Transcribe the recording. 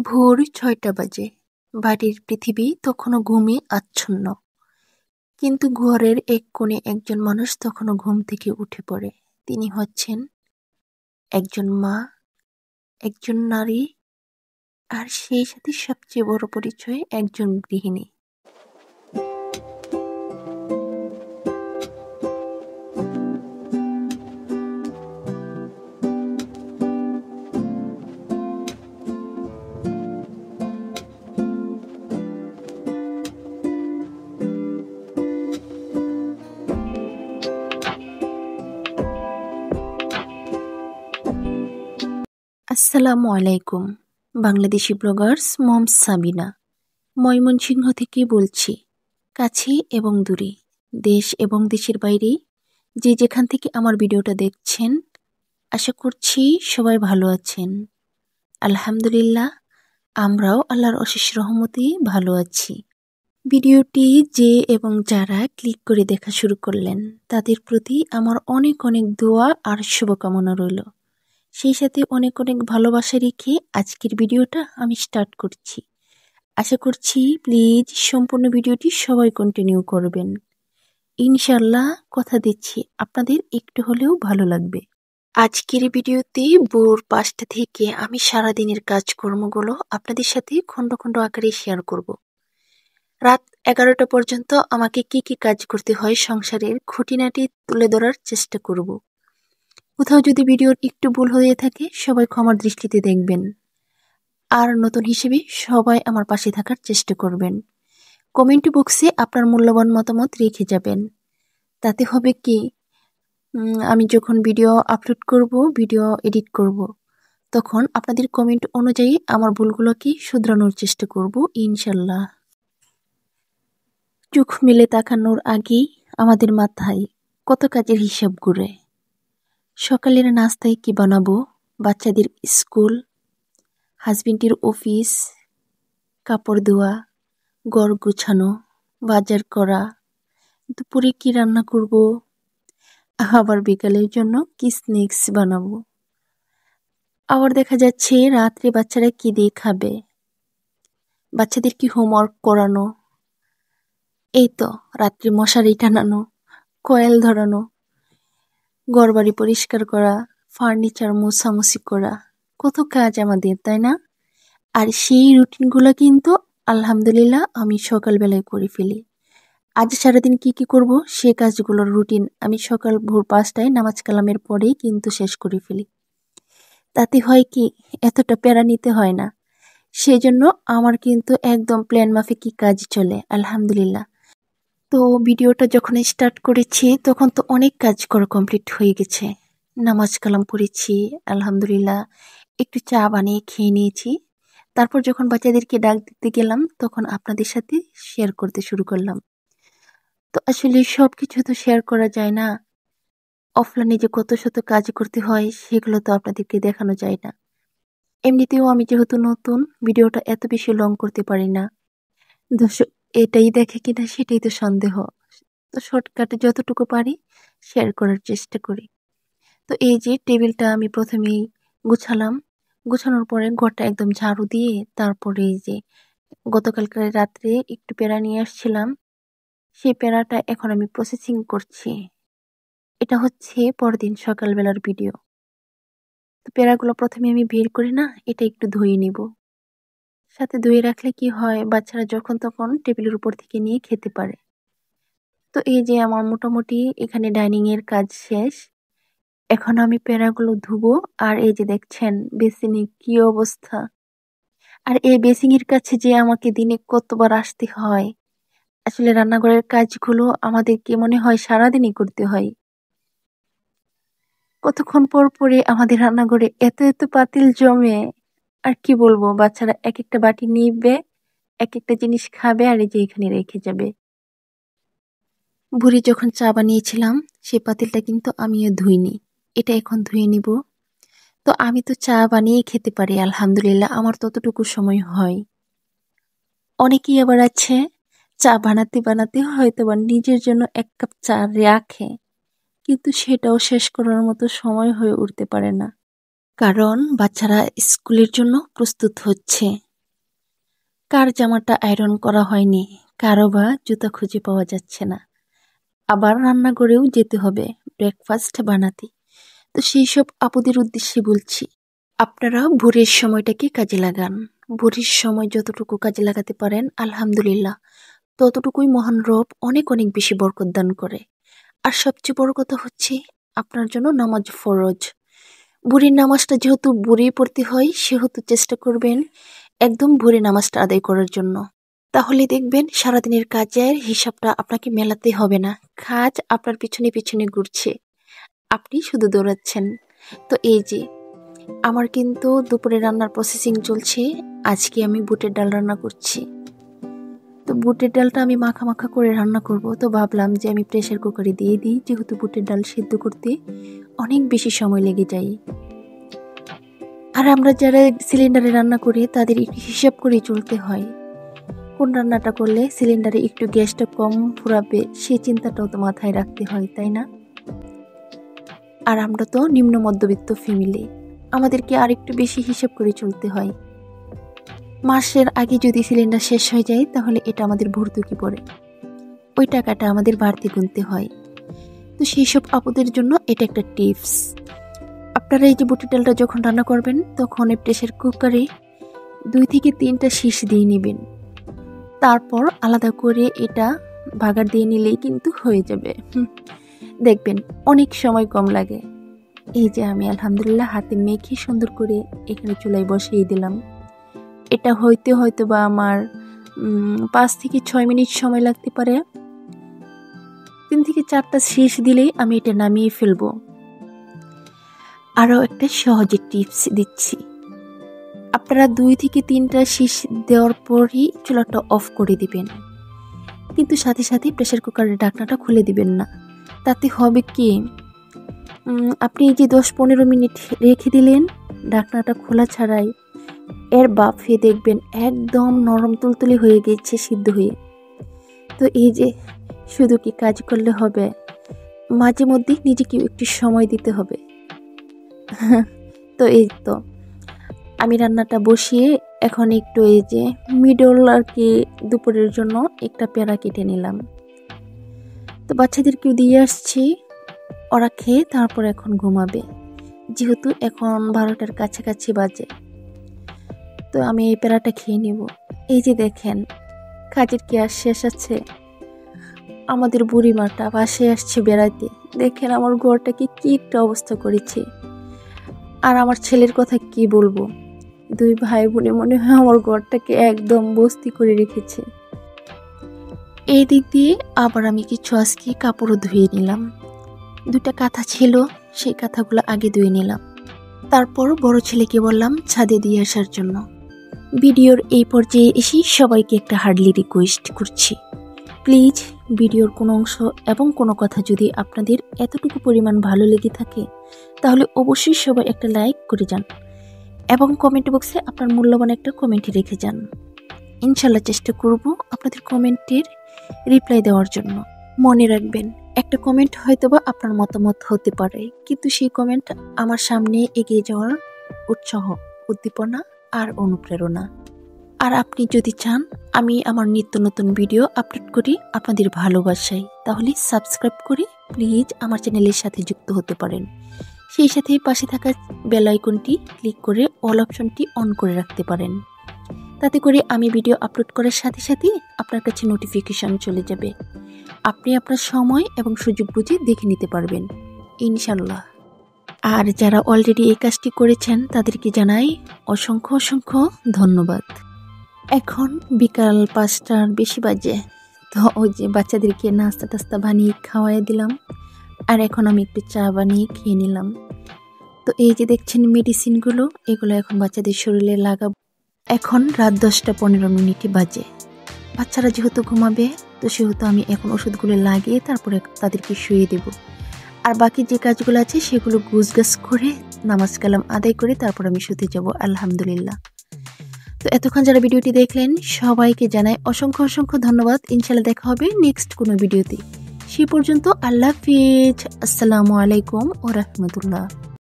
ভোর ৬টা বাজে। বাড়ির পৃথিবী তখনও ঘুমে আচ্ছন্ন। কিন্তু ঘরের এক কোণে একজন মানুষ তখনও ঘুম থেকে উঠে পড়ে। তিনি হচ্ছেন একজন মা, একজন নারী, আর সেই সাথে সবচেয়ে বড় পরিচয় একজন গৃহিণী। আসসালামু আলাইকুম। বাংলাদেশি ব্লগার্স মম সাবিনা ময়মনসিংহ থেকে বলছি। কাছে এবং দূরে, দেশ এবং দেশের বাইরে যে যেখান থেকে আমার ভিডিওটা দেখছেন, আশা করছি সবাই ভালো আছেন। আলহামদুলিল্লাহ, আমরাও আল্লাহর অশেষ রহমতে ভালো আছি। ভিডিওটি যে এবং যারা ক্লিক করে দেখা শুরু করলেন, তাদের প্রতি আমার অনেক অনেক দোয়া আর শুভকামনা রইল। সেই সাথে অনেক অনেক ভালোবাসা রেখে আজকের ভিডিওটা আমি স্টার্ট করছি। আশা করছি প্লিজ সম্পূর্ণ ভিডিওটি সবাই কন্টিনিউ করবেন। ইনশাল্লাহ কথা দিচ্ছি আপনাদের একটু হলেও ভালো লাগবে। আজকের ভিডিওতে ভোর ৫টা থেকে আমি সারাদিনের কাজকর্মগুলো আপনাদের সাথে খণ্ড খণ্ড আকারে শেয়ার করব। রাত ১১টা পর্যন্ত আমাকে কি কি কাজ করতে হয় সংসারের খুঁটিনাটি তুলে ধরার চেষ্টা করব। কোথাও যদি ভিডিওর একটু ভুল হয়ে থাকে সবাই ক্ষমার দৃষ্টিতে দেখবেন। আর নতুন হিসেবে সবাই আমার পাশে থাকার চেষ্টা করবেন। কমেন্ট বক্সে আপনার মূল্যবান মতামত রেখে যাবেন। তাতে হবে কি, আমি যখন ভিডিও আপলোড করব, ভিডিও এডিট করব, তখন আপনাদের কমেন্ট অনুযায়ী আমার ভুলগুলোকে শুধরানোর চেষ্টা করব ইনশাল্লাহ। চোখ মেলে তাকানোর আগেই আমাদের মাথায় কত কাজের হিসাব ঘুরে। সকালের নাস্তায় কি বানাবো, বাচ্চাদের স্কুল, হাজবেন্ডের অফিস, কাপড় ধোয়া, ঘর গুছানো, বাজার করা, দুপুরে কি রান্না করব, আবার বিকালের জন্য কি স্ন্যাক্স বানাবো। আবার দেখা যাচ্ছে রাত্রে বাচ্চারা কি দিয়ে খাবে, বাচ্চাদের কি হোমওয়ার্ক করানো, এই তো রাত্রে মশারি টানানো, কয়েল ধরানো, ঘরবাড়ি পরিষ্কার করা, ফার্নিচার মোছামুছি করা, কত কাজ আমাদের, তাই না? আর সেই রুটিনগুলো কিন্তু আলহামদুলিল্লাহ আমি সকালবেলায় করে ফেলি। আজ সারাদিন কি কি করব সে কাজগুলোর রুটিন আমি সকাল ভোর ৫টায় নামাজ কালামের পরেই কিন্তু শেষ করে ফেলি। তাতে হয় কি, এতটা প্যারা নিতে হয় না। সেজন্য আমার কিন্তু একদম প্ল্যান মাফিকই কাজ চলে আলহামদুলিল্লাহ। তো ভিডিওটা যখন স্টার্ট করেছি তখন তো অনেক কাজ করা কমপ্লিট হয়ে গেছে। নামাজ কালাম পড়েছি আলহামদুলিল্লাহ, একটু চা বানিয়ে খেয়ে নিয়েছি। তারপর যখন বাচ্চাদেরকে ডাক দিতে গেলাম তখন আপনাদের সাথে শেয়ার করতে শুরু করলাম। তো আসলে সব কিছু তো শেয়ার করা যায় না। অফলাইনে যে কত শত কাজ করতে হয় সেগুলো তো আপনাদেরকে দেখানো যায় না। এমনিতেও আমি যেহেতু নতুন, ভিডিওটা এত বেশি লং করতে পারি না। দর্শক এটাই দেখে কিনা সেটাই তো সন্দেহ। তো শর্টকাটে যতটুকু পারি শেয়ার করার চেষ্টা করি। তো এই যে টেবিলটা আমি প্রথমেই গুছালাম। গুছানোর পরে ঘরটা একদম ঝাড়ু দিয়ে তারপরে এই যে গতকালকে রাত্রে একটু পেঁড়া নিয়ে আসছিলাম, সেই পেঁড়াটা এখন আমি প্রসেসিং করছি। এটা হচ্ছে পরদিন সকালবেলার ভিডিও। তো পেঁড়াগুলো প্রথমে আমি বের করে না এটা একটু ধুয়ে নিব। সাথে ধুয়ে রাখলে কি হয়, বাচ্চারা যখন তখন টেবিলের উপর থেকে নিয়ে খেতে পারে। তো এই যে আমার মোটামুটি এখানে ডাইনিং এর কাজ শেষ। এখন আমি পেঁড়াগুলো ধুবো। আর এই যে দেখছেন বেসিনে কি অবস্থা। আর এই বেসিনের কাছে যে আমাকে দিনে কতবার আসতে হয়। আসলে রান্নাঘরের কাজগুলো আমাদেরকে মনে হয় সারাদিনই করতে হয়। কতক্ষণ পর পরে আমাদের রান্নাঘরে এত এত পাতিল জমে। আর কি বলবো, বাচ্চারা এক একটা বাটি নিবে, এক একটা জিনিস খাবে আর এই যে এখানে রেখে যাবে। ভোরে যখন চা বানিয়েছিলাম সেই পাতিলটা কিন্তু আমিও ধুইনি, এটা এখন ধুয়ে নিব। তো আমি তো চা বানিয়ে খেতে পারি আলহামদুলিল্লাহ, আমার ততটুকু সময় হয়। অনেকেই আবার আছে চা বানাতে বানাতে হয়তো বা নিজের জন্য ১ কাপ চা রাখে, কিন্তু সেটাও শেষ করার মতো সময় হয়ে উঠতে পারে না। কারণ বাচ্চারা স্কুলের জন্য প্রস্তুত হচ্ছে। কার জামাটা আয়রন করা হয়নি, কারো বা জুতা খুঁজে পাওয়া যাচ্ছে না, আবার রান্নাঘরেও যেতে হবে ব্রেকফাস্ট বানাতে। তো সেই সব আপুদের উদ্দেশ্যে বলছি, আপনারা ভোরের সময়টাকে কাজে লাগান। ভোরের সময় যতটুকু কাজে লাগাতে পারেন আলহামদুলিল্লাহ ততটুকুই মহান রব অনেক অনেক বেশি বরকত দান করে। আর সবচেয়ে বড় কথা হচ্ছে আপনার জন্য নামাজ ফরজ। ভোরের নামাজটা যেহেতু ভোরেই পড়তে হয় সেহেতু চেষ্টা করবেন একদম ভোরে নামাজটা আদায় করার জন্য। তাহলে দেখবেন সারাদিনের কাজের হিসাবটা আপনাকে মেলাতে হবে না, কাজ আপনার পিছনে পিছনে ঘুরছে, আপনি শুধু দৌড়াচ্ছেন। তো এই যে আমার কিন্তু দুপুরে রান্নার প্রসেসিং চলছে। আজকে আমি বুটের ডাল রান্না করছি। তো বুটের ডালটা আমি মাখা মাখা করে রান্না করব। তো ভাবলাম যে আমি প্রেসার কুকারে দিয়ে দিই, যেহেতু বুটের ডাল সিদ্ধ করতে অনেক বেশি সময় লেগে যায়। আর আমরা যারা সিলিন্ডারে রান্না করি তাদের একটু হিসাব করে চলতে হয়, কোন রান্নাটা করলে সিলিন্ডারে একটু গ্যাসটা কম ফুরাবে সেই চিন্তাটাও তো মাথায় রাখতে হয়, তাই না? আর আমরা তো নিম্ন মধ্যবিত্ত ফ্যামিলি, আমাদেরকে আর একটু বেশি হিসাব করে চলতে হয়। মাসের আগে যদি সিলিন্ডার শেষ হয়ে যায় তাহলে এটা আমাদের ভর্তুকি পড়ে, ওই টাকাটা আমাদের বাড়তি গুনতে হয়। তো সেই সব আপুদের জন্য এটা একটা টিপস। আপনারা এই যে বুটের ডালটা যখন রান্না করবেন তখন প্রেসার কুকারে 2 থেকে 3টা শীষ দিয়ে নেবেন, তারপর আলাদা করে এটা বাগার দিয়ে নিলেই কিন্তু হয়ে যাবে। দেখবেন অনেক সময় কম লাগে। এই যে আমি আলহামদুলিল্লাহ হাতে মেখে সুন্দর করে এখানে চুলায় বসিয়ে দিলাম। এটা হয়তো বা আমার 5 থেকে 6 মিনিট সময় লাগতে পারে। 3 থেকে 4টা শীষ দিলেই আমি এটা নামিয়ে ফেলবো। আরও একটা সহজে টিপস দিচ্ছি, আপনারা 2 থেকে 3টা শীষ দেওয়ার পরই চুলাটা অফ করে দিবেন, কিন্তু সাথে সাথে প্রেসার কুকারের ঢাকনাটা খুলে দিবেন না। তাতে হবে কি, আপনি এই যে 10-15 মিনিট রেখে দিলেন ঢাকনাটা খোলা ছাড়াই, এর বাফে দেখবেন একদম নরম তুলতুলে হয়ে গেছে সিদ্ধ হয়ে। তো এই যে শুধু কি কাজ করলে হবে, মাঝে মধ্যে নিজেকে একটু সময় দিতে হবে। তো এই তো আমি রান্নাটা বসিয়ে এখন একটু এই যে মিডল আর কি দুপুরের জন্য একটা পেয়ারা কেটে নিলাম। তো বাচ্চাদেরকেও দিয়ে আসছি, ওরা খেয়ে তারপর এখন ঘুমাবে, যেহেতু এখন 12টার কাছাকাছি বাজে। তো আমি এই পেয়ারাটা খেয়ে নিব। এই যে দেখেন কাজের কি আর শেষ আছে, আমাদের বুড়িমাটা পাশে আসছে বেড়াইতে, দেখেন আমার ঘরটাকে কি একটা অবস্থা করেছে। আর আমার ছেলের কথা কি বলবো, 2 ভাই বোনে মনে হয় আমার ঘরটাকে একদম বস্তি করে রেখেছে। এই দিক দিয়ে আবার আমি কিছু আজকে কাপড়ও ধুয়ে নিলাম, 2টা কাঁথা ছিল সেই কাঁথাগুলো আগে ধুয়ে নিলাম। তারপর বড় ছেলেকে বললাম ছাদে দিয়ে আসার জন্য। ভিডিওর এই পর্যায়ে এসে সবাইকে একটা হার্ডলি রিকোয়েস্ট করছি, প্লিজ ভিডিওর কোনো অংশ এবং কোনো কথা যদি আপনাদের এতটুকু পরিমাণ ভালো লেগে থাকে তাহলে অবশ্যই সবাই একটা লাইক করে যান এবং কমেন্ট বক্সে আপনার মূল্যবান একটা কমেন্ট রেখে যান। ইনশাল্লাহ চেষ্টা করব আপনাদের কমেন্টের রিপ্লাই দেওয়ার জন্য। মনে রাখবেন একটা কমেন্ট হয়তোবা আপনার মতামত হতে পারে, কিন্তু সেই কমেন্ট আমার সামনে এগিয়ে যাওয়ার উৎসাহ, উদ্দীপনা আর অনুপ্রেরণা। আর আপনি যদি চান আমি আমার নিত্য নতুন ভিডিও আপলোড করি আপনাদের ভালোবাসায়, তাহলে সাবস্ক্রাইব করে প্লিজ আমার চ্যানেলের সাথে যুক্ত হতে পারেন। সেই সাথে পাশে থাকা বেল আইকনটি ক্লিক করে অল অপশনটি অন করে রাখতে পারেন, তাতে করে আমি ভিডিও আপলোড করার সাথে সাথে আপনার কাছে নোটিফিকেশন চলে যাবে, আপনি আপনার সময় এবং সুযোগ বুঝে দেখে নিতে পারবেন ইনশাল্লাহ। আর যারা অলরেডি এই কাজটি করেছেন তাদেরকে জানাই অসংখ্য অসংখ্য ধন্যবাদ। এখন বিকাল 5টার বেশি বাজে। তো ওই যে বাচ্চাদেরকে নাস্তা টাস্তা বানিয়ে খাওয়াই দিলাম, আর এখন আমি একটু চা বানিয়ে খেয়ে নিলাম। তো এই যে দেখছেন মেডিসিনগুলো, এগুলো এখন বাচ্চাদের শরীরে লাগাবো। এখন রাত 10:15 বাজে। বাচ্চারা যেহেতু ঘুমাবে তো সেহেতু আমি এখন ওষুধগুলো লাগিয়ে তারপরে তাদেরকে শুয়ে দেব। আর বাকি যে কাজগুলো আছে সেগুলো গুছগাছ করে নামাজ কালাম আদায় করে তারপর আমি শুতে যাব আলহামদুলিল্লাহ। তো এতক্ষণ যারা ভিডিওটি দেখলেন সবাইকে জানাই অসংখ্য অসংখ্য ধন্যবাদ। ইনশাল্লাহ দেখা হবে নেক্সট কোনো ভিডিওতে। সে পর্যন্ত আল্লাহ হাফেজ, আসসালামু আলাইকুম ওয়া রাহমাতুল্লাহ।